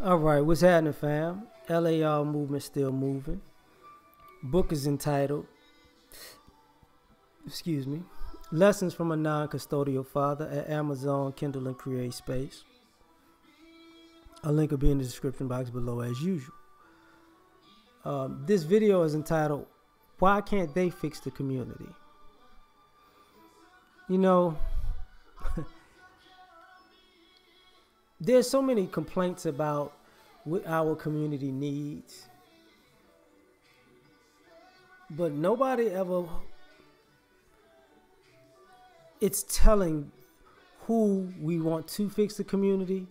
All right, what's happening, fam? L.A.R movement still moving. Book is entitled, excuse me, Lessons from a Non-Custodial Father at Amazon, Kindle, and Create Space. A link will be in the description box below as usual. This video is entitled, Why Can't They Fix the Community? You know, there's so many complaints about what our community needs, but nobody ever, it's telling who we want to fix the community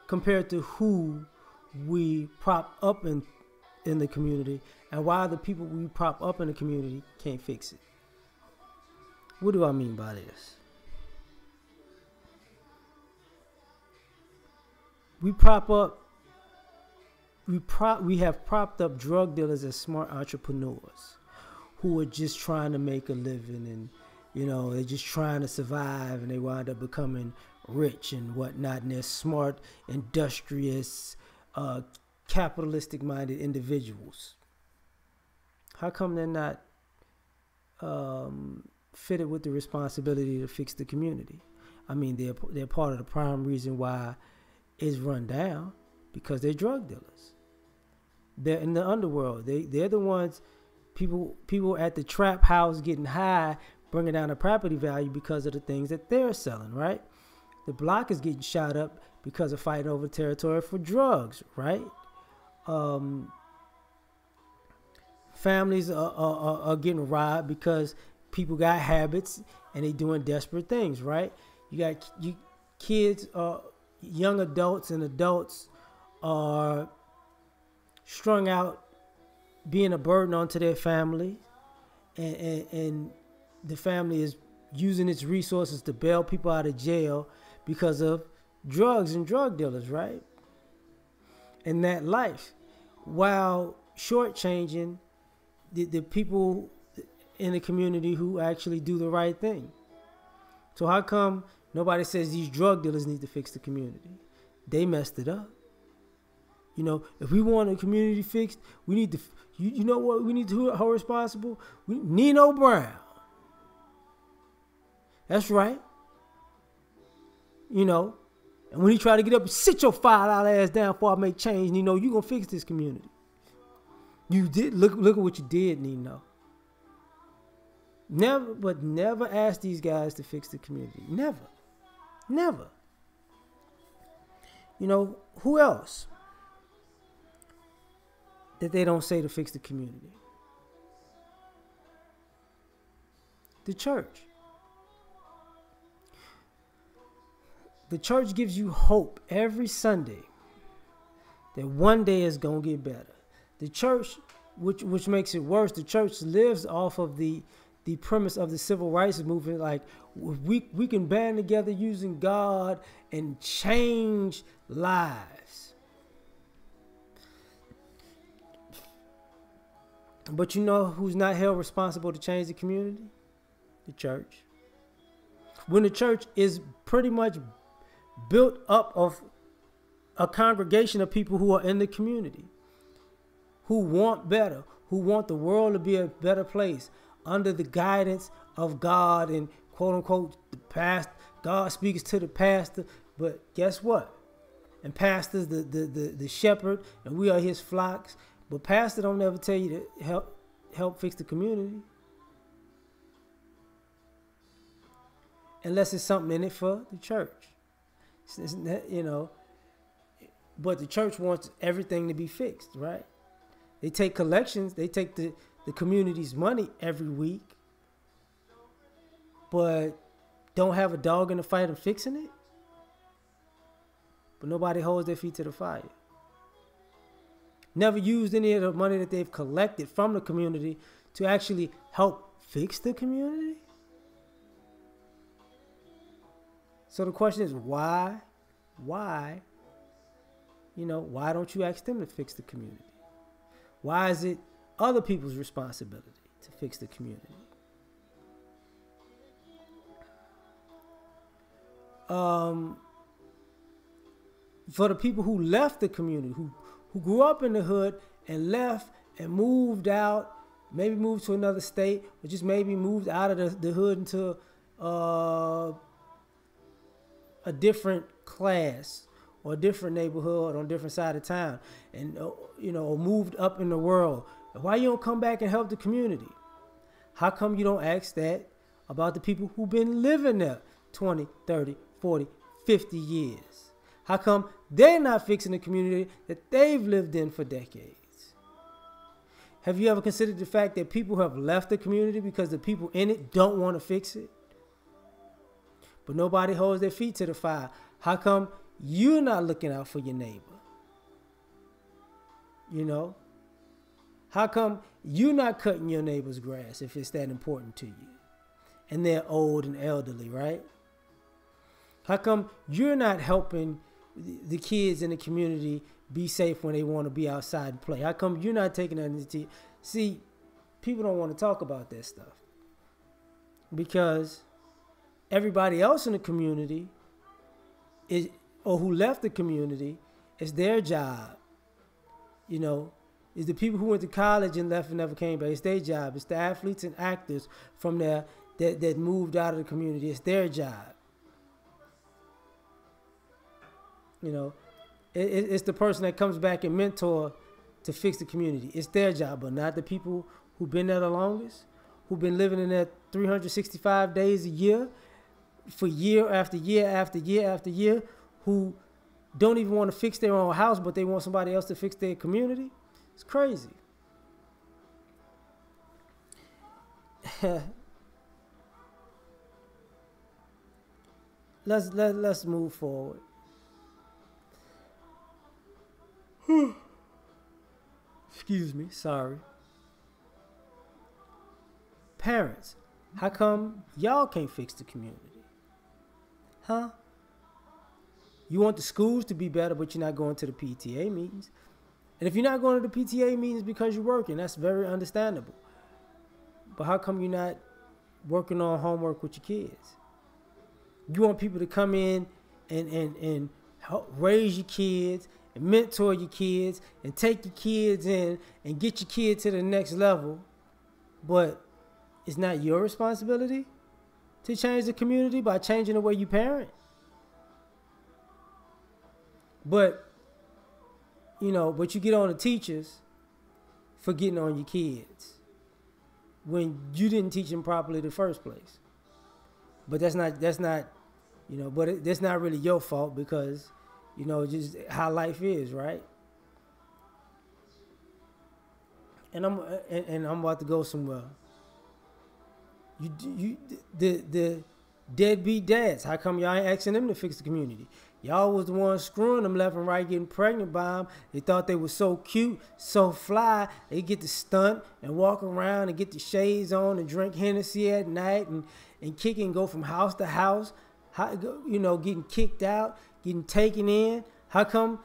compared to who we prop up in the community, and why the people we prop up in the community can't fix it. What do I mean by this? We have propped up drug dealers as smart entrepreneurs who are just trying to make a living, and they're just trying to survive, and they wind up becoming rich and whatnot, and they're smart, industrious, capitalistic minded individuals. How come they're not fitted with the responsibility to fix the community? I mean, they're part of the prime reason why it's run down, because they're drug dealers. They're in the underworld. They're the ones, people at the trap house getting high, bringing down the property value because of the things that they're selling, right? The block is getting shot up because of fighting over territory for drugs, right? Families are getting robbed because people got habits and they doing desperate things, right? You got kids, young adults and adults are strung out, being a burden onto their family, and the family is using its resources to bail people out of jail because of drugs and drug dealers, right? And that life, while shortchanging the people in the community who actually do the right thing. So how come nobody says these drug dealers need to fix the community? They messed it up. If we want a community fixed, we need to, you know what we need to hold responsible? Nino Brown. That's right. And when he tried to get up, sit your $5 ass down before I make change, Nino, you gonna fix this community. You did, look at what you did, Nino. Never ask these guys to fix the community. Never. Who else that they don't say to fix the community? The church. The church gives you hope every Sunday that one day is going to get better. The church, which makes it worse, the church lives off of the premise of the civil rights movement. Like, we can band together using God and change lives. But you know who's not held responsible to change the community? The church. When the church is pretty much built up of a congregation of people who are in the community, who want better, who want the world to be a better place under the guidance of God and quote unquote the pastor. God speaks to the pastor, but guess what? And pastor's the shepherd, and we are his flocks. But pastor don't ever tell you to help fix the community, unless it's something in it for the church. But the church wants everything to be fixed, right? They take collections, they take the community's money every week, but don't have a dog in the fight in fixing it. But nobody holds their feet to the fire. Never used any of the money that they've collected from the community to actually help fix the community. So the question is, why? Why don't you ask them to fix the community? Why is it other people's responsibility to fix the community? for the people who left the community, who grew up in the hood and left and moved out, maybe moved to another state, or just maybe moved out of the hood into a different class or a different neighborhood on a different side of town, and or moved up in the world. Why you don't come back and help the community? How come you don't ask that about the people who've been living there 20, 30, 40, 50 years? How come they're not fixing the community that they've lived in for decades? Have you ever considered the fact that people have left the community because the people in it don't want to fix it? But nobody holds their feet to the fire. How come you're not looking out for your neighbor? How come you're not cutting your neighbor's grass if it's that important to you? And they're old and elderly, right? How come you're not helping the kids in the community be safe when they want to be outside and play? How come you're not taking that initiative? See, people don't want to talk about that stuff because everybody else in the community or who left the community, it's their job. It's the people who went to college and left and never came back. It's their job. It's the athletes and actors from there that moved out of the community. It's their job. It's the person that comes back and mentor to fix the community. It's their job, but not the people who've been there the longest, who've been living in there 365 days a year, for year after year after year after year, who don't even want to fix their own house, but they want somebody else to fix their community. It's crazy. Let's move forward. Excuse me, sorry. Parents, how come y'all can't fix the community? Huh? You want the schools to be better, but you're not going to the PTA meetings. And if you're not going to the PTA meetings because you're working, that's very understandable. But how come you're not working on homework with your kids? You want people to come in and help raise your kids and mentor your kids and take your kids in and get your kid to the next level. But it's not your responsibility to change the community by changing the way you parent. But you get on the teachers for getting on your kids when you didn't teach them properly in the first place. But that's not that's not really your fault because, just how life is, right? And I'm about to go somewhere. The deadbeat dads, how come y'all ain't asking them to fix the community? Y'all was the ones screwing them left and right, getting pregnant by them. They thought they were so cute, so fly. They get to stunt and walk around and get the shades on and drink Hennessy at night and kick and go from house to house, getting kicked out, getting taken in. How come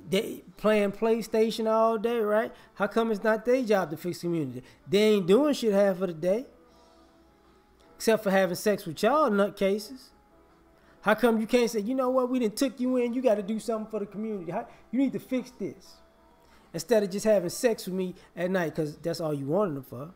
they playing PlayStation all day, right? How come it's not their job to fix the community? They ain't doing shit half of the day, except for having sex with y'all nutcases. How come you can't say, you know what, we done took you in, you got to do something for the community. You need to fix this. Instead of just having sex with me at night, because that's all you wanted them for.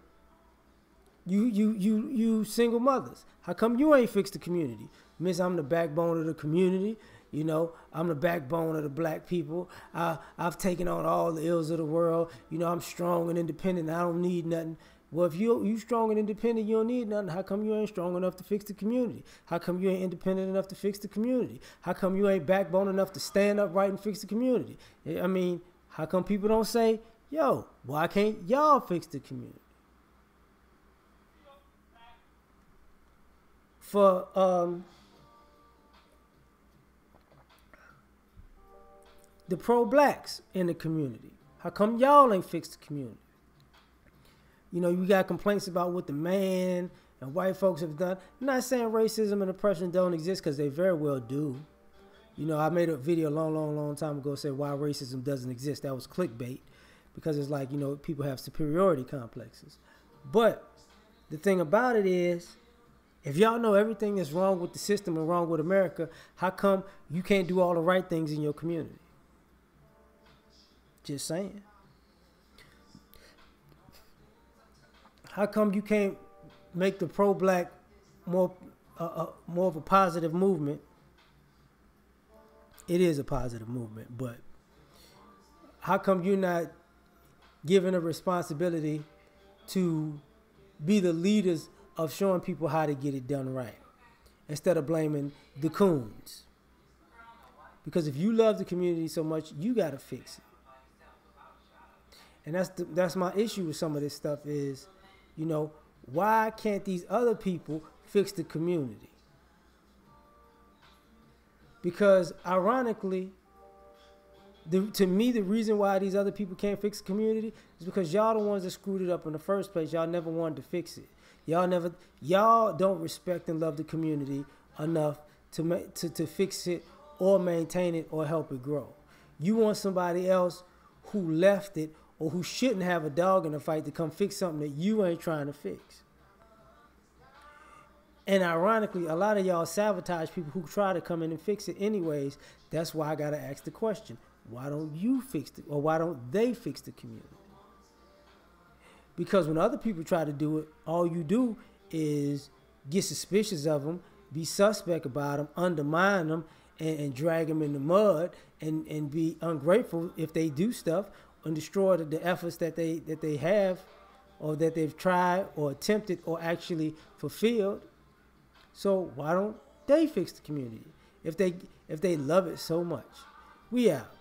You single mothers. How come you ain't fixed the community? Miss, I'm the backbone of the community. I'm the backbone of the black people. I've taken on all the ills of the world. I'm strong and independent. I don't need nothing. Well, if you strong and independent, you don't need nothing. How come you ain't strong enough to fix the community? How come you ain't independent enough to fix the community? How come you ain't backbone enough to stand up right and fix the community? I mean, how come people don't say, yo, why can't y'all fix the community? For the pro-blacks in the community, how come y'all ain't fixed the community? You got complaints about what the man and white folks have done. I'm not saying racism and oppression don't exist, because they very well do. I made a video a long time ago saying why racism doesn't exist. That was clickbait, because it's like, people have superiority complexes. But the thing about it is, If y'all know everything that's wrong with the system and wrong with America, how come you can't do all the right things in your community? Just saying. How come you can't make the pro-black more more of a positive movement? It is a positive movement, but how come you're not given a responsibility to be the leaders of showing people how to get it done right instead of blaming the coons? Because if you love the community so much, you got to fix it. And that's my issue with some of this stuff is, you know, why can't these other people fix the community? Because ironically, to me, the reason why these other people can't fix the community is because y'all the ones that screwed it up in the first place. Y'all never wanted to fix it. Y'all don't respect and love the community enough to fix it or maintain it or help it grow. You want somebody else who left it or who shouldn't have a dog in the fight to come fix something that you ain't trying to fix. And ironically, a lot of y'all sabotage people who try to come in and fix it anyways. That's why I got to ask the question, why don't you fix it? Or why don't they fix the community? Because when other people try to do it, all you do is get suspicious of them, be suspect about them, undermine them, and drag them in the mud, and be ungrateful if they do stuff and destroy the efforts that they have or that they've tried or attempted or actually fulfilled. So why don't they fix the community if they love it so much? We out.